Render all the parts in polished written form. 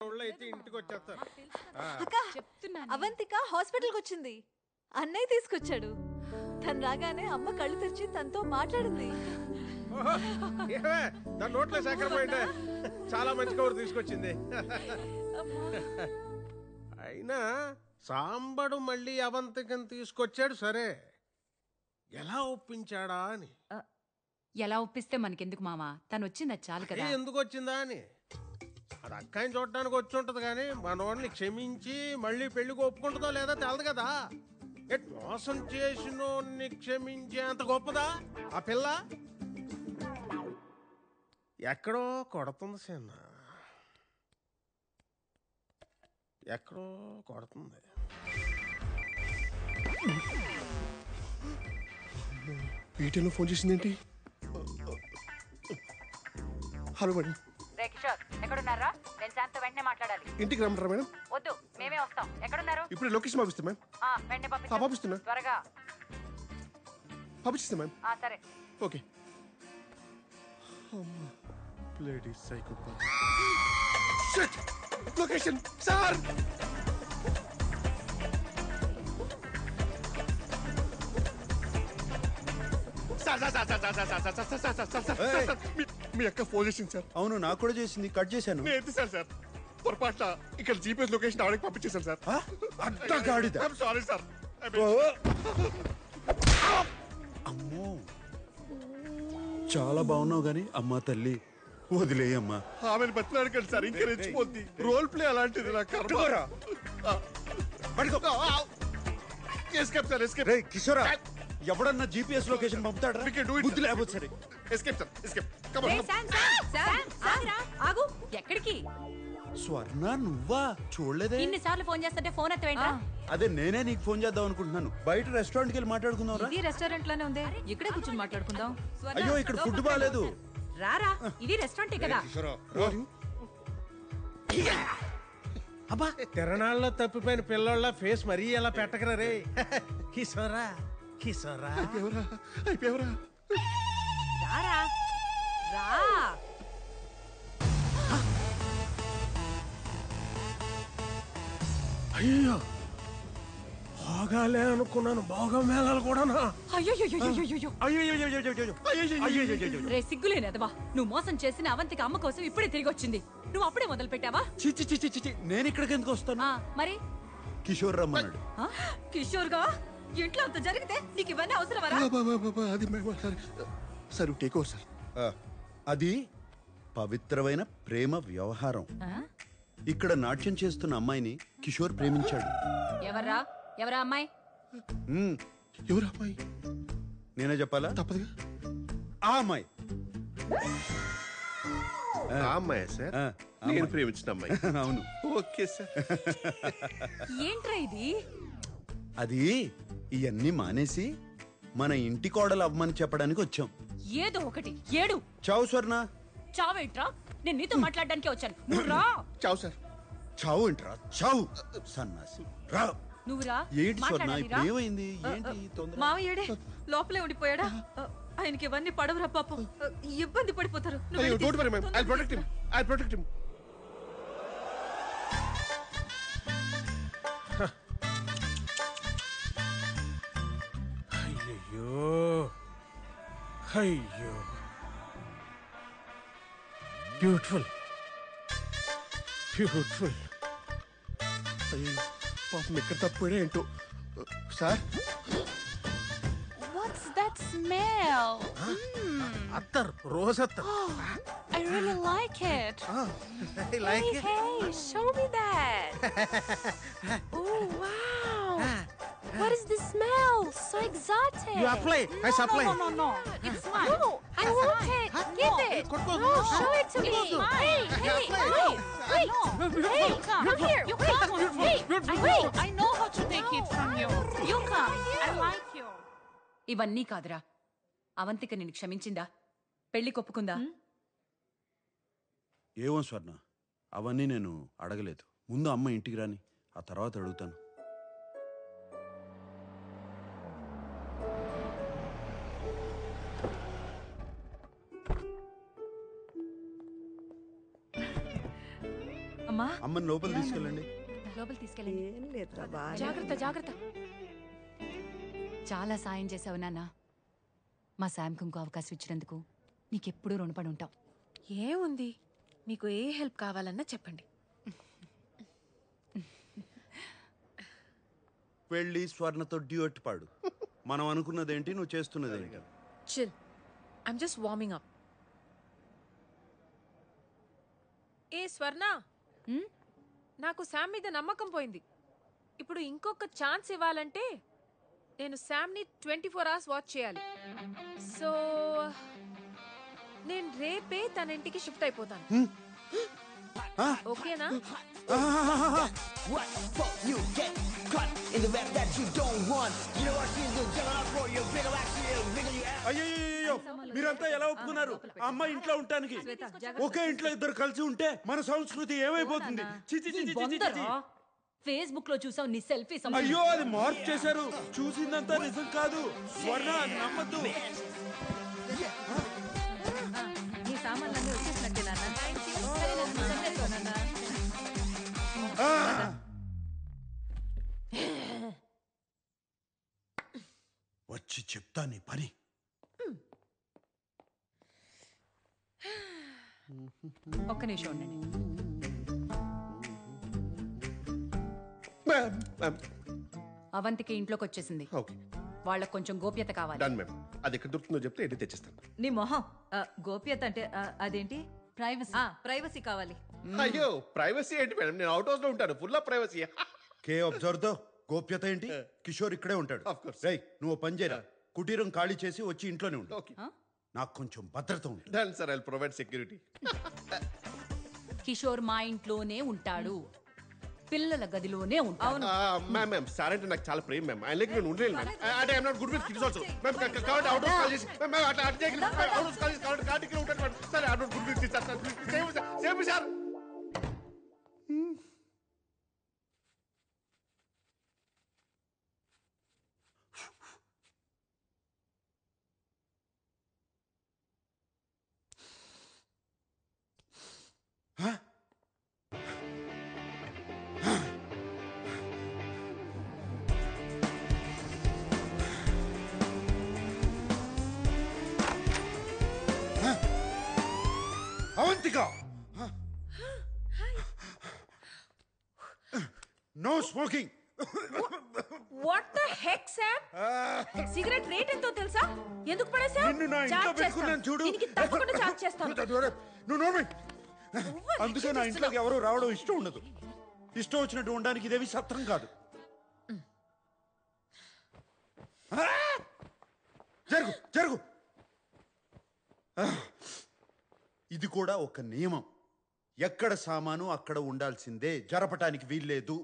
అయితే ఇంటికి వచ్చేస్తారు. అక్క అవంతిక హాస్పిటల్కి వచ్చింది. అన్నయ్య తీసుకొచ్చాడు. తను రాగానే అమ్మ కళ్ళు తెరిచి తనతో మాట్లాడింది. దాని నోట్లో చక్కెర పోయింటే చాలా మంచి కబురు తీసుకొచ్చింది. అయినా సాంబడు మళ్ళీ అవంతికని తీసుకొచ్చాడు సరే, ఎలా ఒప్పించాడా అని. ఎలా ఒప్పిస్తే మనకెందుకు మావా, తను వచ్చిందా చాలు కదా. ఎందుకు వచ్చిందా అని అది అక్కాయిని చూడటానికి వచ్చి ఉంటది కానీ మనోడిని క్షమించి మళ్ళీ పెళ్లికి ఒప్పుకుంటుందో లేదా తెలదు కదా. మోసం చేసినోడిని క్షమించే అంత గొప్పదా ఆ పిల్ల? ఎక్కడో కొడుతుంది సేన, ఎక్కడో కొడుతుంది. ఈటెలో ఫోన్ చేసిందేంటి? Hello madam. రే కిషోర్, ఎక్కడున్నారా? నేను శాంత వెంటనే మాట్లాడాలి. ఇంటికి రమ్మంటారా మేడం? వద్దు, మేమే వస్తాం. ఎక్కడున్నారు? ఇప్పుడు లొకేషన్ పంపిస్తా మ్యామ్. వెంటనే పంపిస్తున్నా. త్వరగా పంపిస్తా మ్యామ్. సరే. Okay. Bloody psychopath. Shit! Location sir. మీ అక్క ఫోన్ చేసింది సార్. అవును, నాకు కూడా చేసింది. కట్ చేశాను. నేను ఎత్తిసాను సార్. పొరపాట్ల ఇక్కడ జీపీఎస్ లొకేషన్ ఆవిడకి పంపించేశాను సార్. అడ్డగాడిద. Sorry sir. అమ్మో, చాలా బాగున్నావు గాని అమ్మా తల్లి వదిలేయమ్మా. ఆమెను బతిలాడకండి సార్, ఇంకా రెచ్చిపోద్ది. రోల్ ప్లే అలాంటిది. నా కర్మ. Escape sir, escape. రేయ్ కిషోరా, ఎవడన్నా జీపీఎస్ లొకేషన్ పంపుతాడా? బుద్ధి లేకపోతే సరే. Escape sir, escape. ఆగు. ఎక్కడికి? స్వర్ణ, నువ్వా? చూడలేదే. ఇన్నిసార్లు ఫోన్ చేస్తుంటే ఫోన్ ఎత్తవేంట్రా? అదే నేనే నీకు ఫోన్ చేద్దాం అనుకుంటున్నాను. బయట రెస్టారెంట్కి వెళ్ళి మాట్లాడుకుందాం రా. ఇది రెస్టారెంట్ లోనే ఉంది, ఇక్కడే కూర్చొని మాట్లాడుకుందాం. అయ్యో, ఇక్కడ ఫుడ్ బాగాలేదు. రారా, ఇది రెస్టారెంటే కదా. అబ్బా, తిరణాల్లో తప్పిపోయిన పిల్లోళ్ళ ఫేస్ మరీ ఎలా పెట్టకరా రే. కిషోరా, కిషోరా. అయిపోయావరా? రారా, రా. అయ్యో, బాగాలే అనుకున్నాను. బాగా మేళాలు కూడానా? రే సిగ్గులేనదవా, నువ్వు మోసం చేసిన అవంతికి అమ్మ కోసం ఇప్పుడే తిరిగి వచ్చింది. నువ్వు అప్పుడే మొదలు పెట్టావా? చిచి, నేను ఇక్కడికి ఎందుకు వస్తాను? మరి కిషోర్ రమ్మన్నాడు. కిషోర్ గా ఇంట్లో అంత జరిగితే నీకు ఇవన్నీ అవసరమరా? అది సార్ టేక్ ఓవర్ సార్. అది పవిత్రమైన ప్రేమ వ్యవహారం. ఇక్కడ నాట్యం చేస్తున్న అమ్మాయిని కిషోర్ ప్రేమించాడు. ఎవరా అమ్మాయి? ఎవరు అమ్మాయి? నేనే చెప్పాలా? తప్పదుగా. ఆ అమ్మాయి. అమ్మాయి సార్, ఆ, నేను ప్రేమించిన అమ్మాయి. అవును. Okay sir. ఏంట్రా ఇది? అది ఇవన్నీ మానేసి మన ఇంటి కోడలు అవ్వమని చెప్పడానికి వచ్చాం. ఏదో ఒకటి ఏడు. చావు స్వర్ణ. చావేంట్రా? నేను నీతో మాట్లాడడానికి వచ్చాను. నువ్వు రా. చావు సార్. చావు ఏంట్రా? చావు సన్నాసి. రా. నువ్వు రా. ఏంటి స్వర్ణ, ఇప్పుడు ఏమైంది? ఏంటి తొందర? మావయ్యడే లోపలే ఉండిపోయాడా? ఆయనకి ఇవన్నీ పడవరా పాపం, ఇబ్బంది పడిపోతారు. Don't worry ma'am, I'll protect him. I'll protect him. అయ్యో అయ్యో, బ్యూటిఫుల్ బ్యూటిఫుల్. అయ్యో పాపం ఎక్కడ తప్పిపోయా ఏంటో సార్. What's that smell? అత్తర్, రోజ్ అత్తర్. I really like it. I like it. Hey, show me that. Oh, wow. What is the smell? So exotic. You apply, I supply. No. It's mine. No, I want it. Give it. No, show it to me. Hey, wait. Hey, come here. You come. Hey, wait. I know how to take it from you. You come. I like you. ఇవన్నీ కాదురా. అవంతిక నిన్ను క్షమించిందా? పెళ్లి కొప్పుకుందా? ఏమో స్వర్ణ, అవన్నీ నేను అడగలేదు. ముందు అమ్మ ఇంటికి రాని, ఆ తర్వాత అడుగుతాను. అమ్మా అమ్మని లోపల తీసుకెళ్ళండి. లోపల తీసుకెళ్ళండి. ఏం లేదురా బాగా జాగ్రత్త జాగ్రత్త. చాలా సాయం చేసావు నాన్న. మా శామ్కి ఇంకో అవకాశం ఇచ్చినందుకు నీకెప్పుడూ రుణపడి ఉంటాం. ఏముంది, మీకు ఏ హెల్ప్ కావాలన్నా చెప్పండి. వెళ్ళి స్వర్ణతో డ్యూయట్ పాడు. మనం అనుకున్నదేంటి, నువ్వు చేస్తున్నదేంటి? Chill, I'm just warming up. ఏ స్వర్ణ, నాకు శామ్ మీద నమ్మకం పోయింది. ఇప్పుడు ఇంకొక ఛాన్స్ ఇవ్వాలంటే నేను శామ్ని 24 hours వాచ్ చేయాలి. సో నేను రేపే తన ఇంటికి షిఫ్ట్ అయిపోతాను. ఓకేనా? అయ్యో, మీరంతా ఎలా ఒప్పుకున్నారు ఆ అమ్మాయి ఇంట్లో ఉండటానికి? ఒకే ఇంట్లో ఇద్దరు కలిసి ఉంటే మన సంస్కృతి ఏమైపోతుంది? చి, చి, చి, చి, చి, చి, చి. ఫేస్బుక్ లో చూసావు నీ సెల్ఫీ. అయ్యో, అది మార్పు చేశారు. చూసిందంతా నిజం కాదు. స్వర్ణ, అది నమ్మద్దు. నీ సామాన్లన్నీ వచ్చేసినట్టే నాన్న. సరే నాన్న, నువ్వు చదివేసుకో నాన్న. వచ్చి చెప్తా నీ పని. ఒక్క నిమిషం ఉండండి. అవంతికి ఇంట్లోకి వచ్చేసింది. ఓకే, వాళ్ళకి కొంచెం గోప్యత కావాలి. Done ma'am. అది ఎక్కడ దొరుకుతుందో చెప్తే ఎన్ని తెచ్చిస్తాను. నీ మొహం గోప్యత అంటే అదేంటి? ప్రైవసీ. ప్రైవసీ కావాలి. అయ్యో, ప్రైవసీ ఏంటి మేడం? నేను అవుట్ హౌస్ లో ఉంటాను. Full of privacy. K observe తో గోప్యత ఏంటి? కిషోర్ ఇక్కడే ఉంటాడు. Of course. రేయ్, నువ్వు పని చేయరా. కుటీరం ఖాళీ చేసి వచ్చి ఇంట్లోనే ఉండు. ఓకే, నాకు కొంచెం భద్రత ఉంటుంది. Done sir. I will provide security. Kishore మా ఇంట్లోనే ఉంటాడు, పిల్లల గదిలోనే ఉంటాడు. మ్యామ్ మ్యామ్, సార్ అంటే నాకు చాలా ప్రేమ మ్యామ్. ఆయన నేను ఉండలేను మ్యామ్. అంటే I'm not good with kids also ma'am. కాబట్టి అవుట్ హౌస్ కాల్ చేసి మ్యామ్ అట్లా అటు చేయగలి. అవుట్ హౌస్ కాల్ చేసి కాబట్టి కార్డికి ఉంటాను ma'am. Sir I'm not good with kids sir. Same sir, same sir. Avantika, no smoking. What the heck Sam? Cigarette rate ఎంతో తెలుసా? ఎందుకు పడేసావు? నిన్ను నా ఇంట్లో చార్జ్ పెట్టుకున్నాను చేస్తాను. చూడు. దీనికి తప్పకుండా చార్జ్ చేస్తాను. నువ్వు నోర్మి. అందుకే నా ఇంట్లోకి ఎవరు రావడం ఇష్టం ఉండదు. ఇష్టం వచ్చినట్టు ఉండడానికి ఇదేవి సత్రం కాదు. జరుగు జరుగు. ఇది కూడా ఒక నియమం. ఎక్కడ సామాను అక్కడ ఉండాల్సిందే, జరపటానికి వీల్లేదు.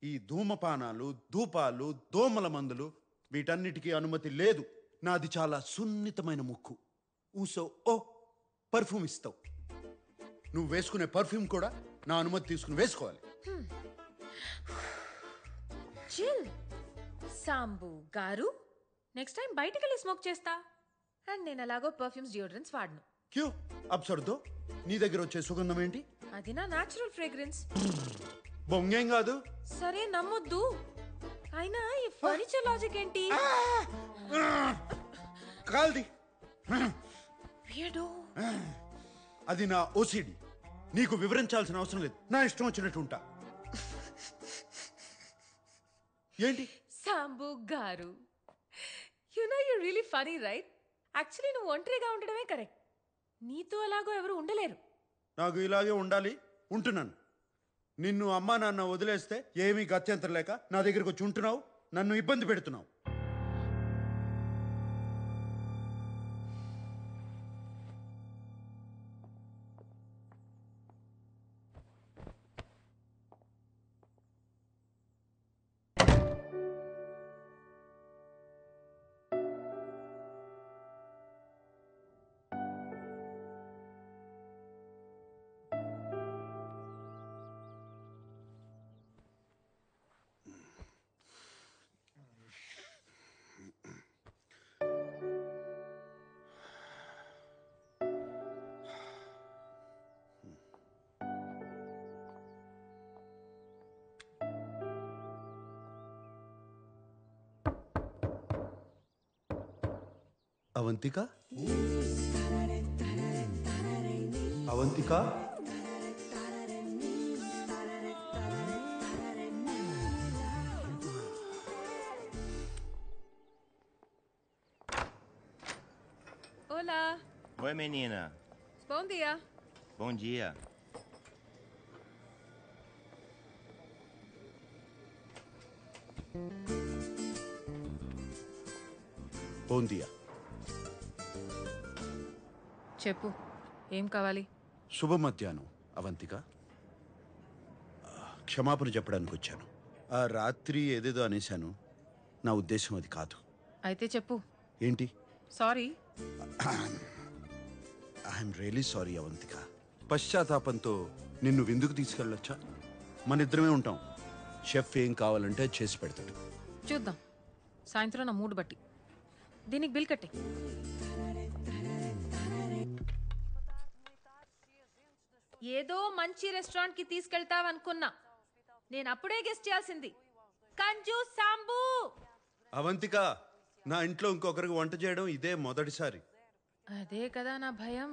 ఈ ధూమపానాలు, ధూపాలు, దోమల మందులు వీటన్నిటికీ అనుమతి లేదు. నాది చాలా సున్నితమైన ముక్కు. ఊసో ఓ పర్ఫ్యూమ్ ఇస్తావు. నువ్వు వేసుకునే పర్ఫ్యూమ్ కూడా నా అనుమతి తీసుకుని వేసుకోవాలి. చిల్ సాంబు గారు, నెక్స్ట్ టైం బయటికి వెళ్ళి స్మోక్ చేస్తా. అండ్ నేను ఎలాగో పర్ఫ్యూమ్స్, డియోడ్రెంట్స్ వాడను. క్యూ అబ్సర్దో, నీ దగ్గర వచ్చే సుగంధం ఏంటి? అది నా న్యాచురల్ ఫ్రేగ్రెన్స్. బొంగేం కాదు. సరే నమ్మొద్దు. అయినా ఈ ఫర్నిచర్ లాజిక్ ఏంటి? కాల్ది. వీడు అది నా ఓసిడి. నీకు వివరించాల్సిన అవసరం లేదు. నా ఇష్టం వచ్చినట్టు ఉంటా. ఏంటి సాంబు గారు, you know you really funny right? Actually నువ్వు ఒంటరిగా ఉండడమే కరెక్ట్. నీతో అలాగో ఎవరు ఉండలేరు. నాకు ఇలాగే ఉండాలి, ఉంటున్నాను. నిన్ను అమ్మా నాన్న వదిలేస్తే ఏమీ గత్యంతరం లేక నా దగ్గరకు వచ్చి ఉంటున్నావు, నన్ను ఇబ్బంది పెడుతున్నావు. Avantika Avantika Olá, Oi, menina. bom dia. Bom dia. బోందియా. చెప్పు ఏం కావాలి? శుభ మధ్యాహ్నం అవంతిక. క్షమాపణ చెప్పడానికి వచ్చాను. ఆ రాత్రి ఏదేదో అనేశాను. నా ఉద్దేశం అది కాదు. అయితే చెప్పు. ఏంటి? Sorry. I'm really sorry Avantika. పశ్చాత్తాపంతో నిన్ను విందుకు తీసుకెళ్ళొచ్చా? మన ఇద్దరమే ఉంటాం. షెఫ్ ఏం కావాలంటే అది చేసి పెడతాడు. చూద్దాం సాయంత్రం నా మూడు బట్టి. దీనికి బిల్ కట్టే. ఏదో మంచి రెస్టారెంట్ కి తీసుకెళ్తావనుకున్నా. నేను అప్పుడే గెస్ట్ చేయాల్సింది. కంజు సాంబు. అవంతిక, నా ఇంట్లో ఇంకొకరికి వంట చేయడం ఇదే మొదటిసారి. అదే కదా నా భయం.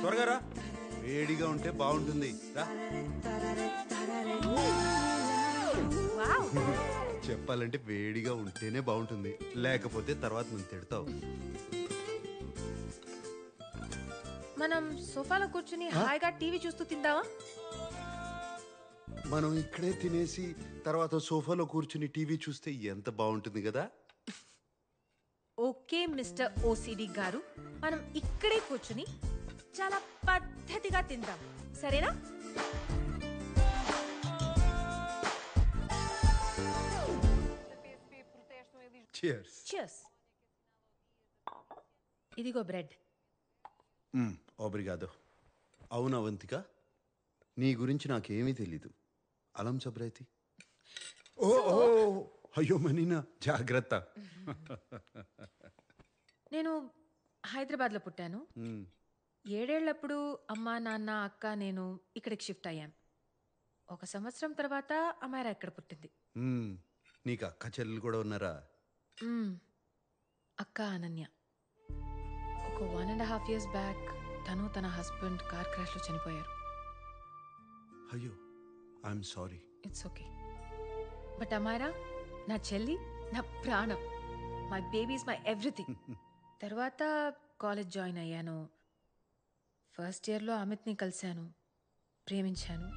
త్వరగా రా, వేడిగా ఉంటే బాగుంటుంది. రా. చెప్పాలంటే వేడిగా ఉంటేనే బాగుంటుంది, లేకపోతే తర్వాత నువ్వు తిడతావు. మనం సోఫాలో కూర్చుని హాయిగా టీవీ చూస్తూ తిందామా? మనం ఇక్కడే తినేసి తర్వాత సోఫాలో కూర్చుని టీవీ చూస్తే ఎంత బాగుంటుంది కదా. ఓకే మిస్టర్ ఓసిడి గారు, మనం ఇక్కడే కూర్చుని చాలా పద్ధతిగా తిందాం, సరేనా? Cheers. Cheers. ఇదిగో బ్రెడ్. ఓబ్రిగాదో. అవును అవంతిక, నీ గురించి నాకేమీ తెలీదు. అలం సబ్రైతి. ఓ ఓ, అయ్యో మనీనా, జాగ్రత్త. నేను హైదరాబాద్లో పుట్టాను. 7 ఏళ్లప్పుడు అమ్మ నాన్న అక్క నేను ఇక్కడికి షిఫ్ట్ అయ్యాం. 1 సంవత్సరం తర్వాత అమ్మాయి ఇక్కడ పుట్టింది. నీకు అక్క చెల్లెలు కూడా ఉన్నారా? అక్క అనన్య. ఒక 1.5 years బ్యాక్ తను తన హస్బెండ్ కార్ క్రాష్లో చనిపోయారు. అయ్యో, I'm sorry. It's okay. But అమ్మాయిరా నా చెల్లి, నా ప్రాణం. My baby is my everything. తర్వాత కాలేజ్ జాయిన్ అయ్యాను. ఫస్ట్ ఇయర్లో అమిత్ని కలిశాను, ప్రేమించాను.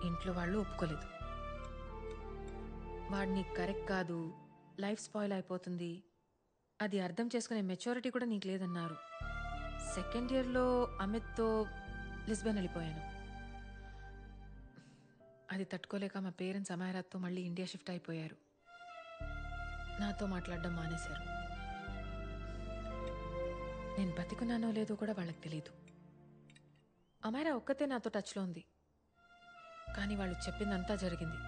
ఇంట్లో వాళ్ళు ఒప్పుకోలేదు. వాడిని కరెక్ట్ కాదు, లైఫ్ స్పాయిల్ అయిపోతుంది, అది అర్థం చేసుకునే మెచ్యూరిటీ కూడా నీకు లేదన్నారు. సెకండ్ ఇయర్లో అమిత్తో లిస్బన్ వెళ్ళిపోయాను. అది తట్టుకోలేక మా పేరెంట్స్ అమాయరాత్తో మళ్ళీ ఇండియా షిఫ్ట్ అయిపోయారు. నాతో మాట్లాడడం మానేశారు. నేను బతికున్నానో లేదో కూడా వాళ్ళకి తెలియదు. అమాయరా ఒక్కతే నాతో టచ్లో ఉంది, కానీ వాళ్ళు చెప్పిందంతా జరిగింది.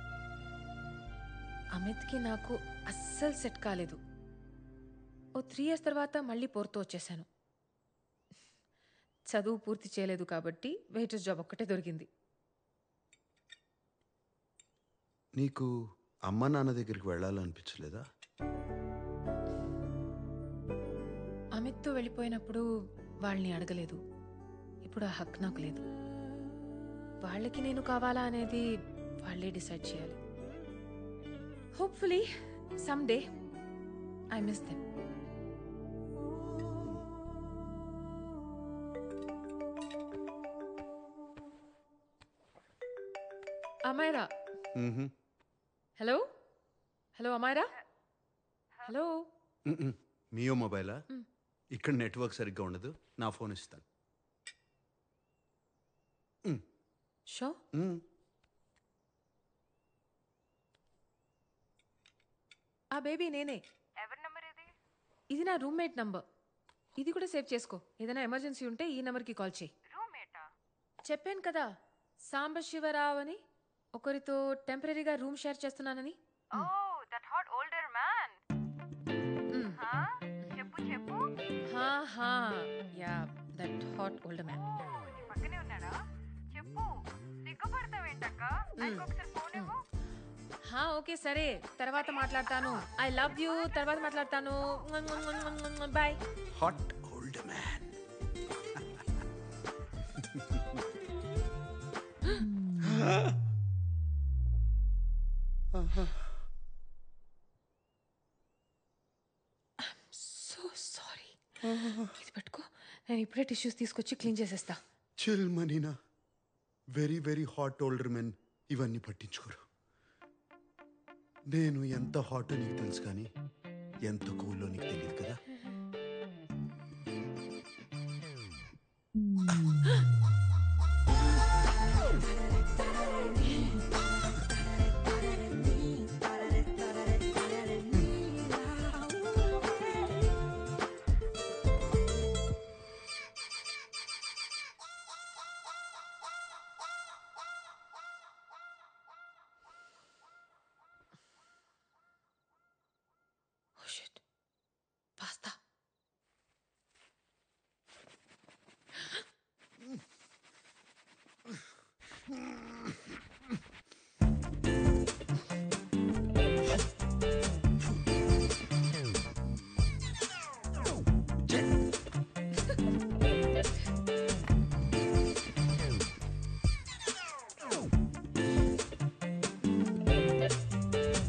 అమిత్కి నాకు అస్సలు సెట్ కాలేదు. ఓ 3 years తర్వాత మళ్ళీ పోర్తో వచ్చేసాను. చదువు పూర్తి చేయలేదు కాబట్టి వెయిటర్స్ జాబ్ ఒక్కటే దొరికింది. నీకు అమ్మ నాన్న దగ్గరికి వెళ్ళాలనిపించలేదా? అమిత్తో వెళ్ళిపోయినప్పుడు వాళ్ళని అడగలేదు. ఇప్పుడు ఆ హక్కు నాకు లేదు. వాళ్ళకి నేను కావాలా అనేది వాళ్ళే డిసైడ్ చేయాలి. Hopefully someday I miss them. Amaira. Hello hello Amaira. Hello. మియో మొబైలా? ఇక్కడ నెట్వర్క్ సరిగ్గా ఉండదు, నా ఫోన్ ఇస్తాను. షో. ఆ బేబీ నేనే. ఎవరి నంబర్ ఇది? ఇది నా రూమ్మేట్ నంబర్. ఇది కూడా సేవ్ చేసుకో. ఏదైనా ఎమర్జెన్సీ ఉంటే ఈ నంబర్కి కాల్ చేయి. రూమ్మేటా? చెప్పాను కదా, సాంబశివరావు అని. ఒకరితో టెంపరీగా రూమ్ షేర్ చేస్తున్నానని. Oh that hot older man. చెప్పు చెప్పు. Yeah that hot older man. నీ పక్కనే ఉన్నాడా? చెప్పు. సిగ్గుపడతావేంటక్క? ఆయనకు ఒకసారి ఫోన్ ఇవ్వు. ఓకే సరే తర్వాత మాట్లాడతాను. I love you. తర్వాత మాట్లాడతాను. Bye. Hot old man. So sorry. ఇది పట్టుకో, నేను ఇప్పుడే టిష్యూస్ తీసుకొచ్చి క్లీన్ చేసేస్తా. చిల్ మనీనా. Very very hot older men ఇవన్నీ పట్టించుకోరు. నేను ఎంత హాట్ నీకు తెలుసు కానీ ఎంత కూలో నీకు తెలియదు కదా. పాస్తా.